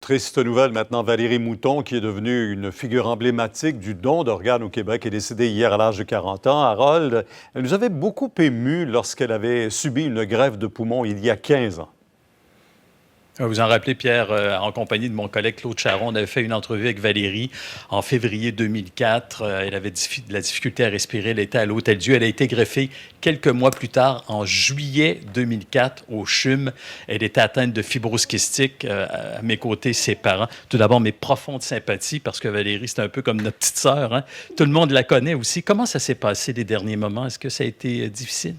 Triste nouvelle maintenant, Valérie Mouton, qui est devenue une figure emblématique du don d'organes au Québec, est décédée hier à l'âge de 40 ans. Harold, elle nous avait beaucoup émus lorsqu'elle avait subi une greffe de poumon il y a 15 ans. Vous en rappelez, Pierre, en compagnie de mon collègue Claude Charon, on avait fait une entrevue avec Valérie en février 2004. Elle avait de la difficulté à respirer. Elle était à l'Hôtel-Dieu. Elle a été greffée quelques mois plus tard, en juillet 2004, au CHUM. Elle était atteinte de fibrose kystique. À mes côtés, ses parents. Tout d'abord, mes profondes sympathies, parce que Valérie, c'est un peu comme notre petite sœur. Hein? Tout le monde la connaît aussi. Comment ça s'est passé les derniers moments? Est-ce que ça a été difficile?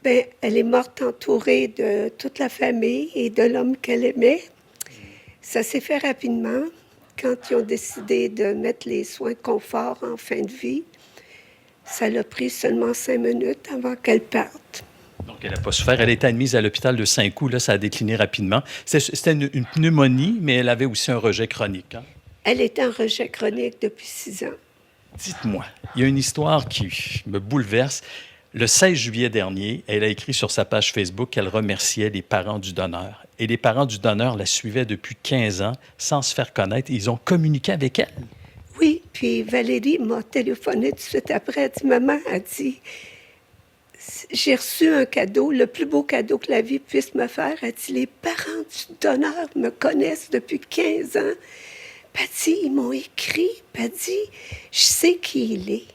Bien, elle est morte entourée de toute la famille et de l'homme qu'elle aimait. Ça s'est fait rapidement quand ils ont décidé de mettre les soins de confort en fin de vie. Ça l'a pris seulement 5 minutes avant qu'elle parte. Donc, elle n'a pas souffert. Elle a été admise à l'hôpital de Saint-Cloud. Là, ça a décliné rapidement. C'était une pneumonie, mais elle avait aussi un rejet chronique. Hein? Elle était en rejet chronique depuis 6 ans. Dites-moi, il y a une histoire qui me bouleverse. Le 16 juillet dernier, elle a écrit sur sa page Facebook qu'elle remerciait les parents du donneur. Et les parents du donneur la suivaient depuis 15 ans sans se faire connaître. Ils ont communiqué avec elle. Oui, puis Valérie m'a téléphoné tout de suite après. Elle dit, maman, elle dit, j'ai reçu un cadeau, le plus beau cadeau que la vie puisse me faire. Elle dit, les parents du donneur me connaissent depuis 15 ans. Puis elle dit, ils m'ont écrit. Puis elle dit, je sais qui il est.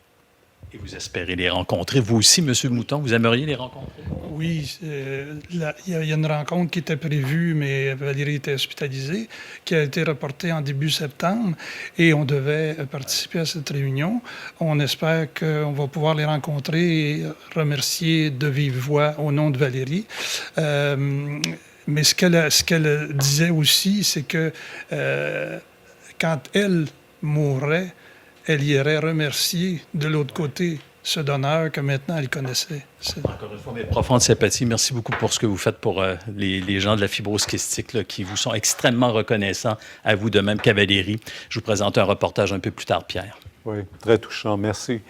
Et vous espérez les rencontrer. Vous aussi, M. Mouton, vous aimeriez les rencontrer? Oui, il y a une rencontre qui était prévue, mais Valérie était hospitalisée, qui a été reportée en début septembre et on devait participer à cette réunion. On espère qu'on va pouvoir les rencontrer et remercier de vive voix au nom de Valérie. Mais ce qu'elle disait aussi, c'est que quand elle mourrait, elle irait remercier de l'autre côté ce donneur que maintenant elle connaissait. Encore une fois, mes profondes sympathies. Merci beaucoup pour ce que vous faites pour les gens de la fibrose kystique là, qui vous sont extrêmement reconnaissants, à vous de même qu'à Valérie. Je vous présente un reportage un peu plus tard, Pierre. Oui, très touchant. Merci.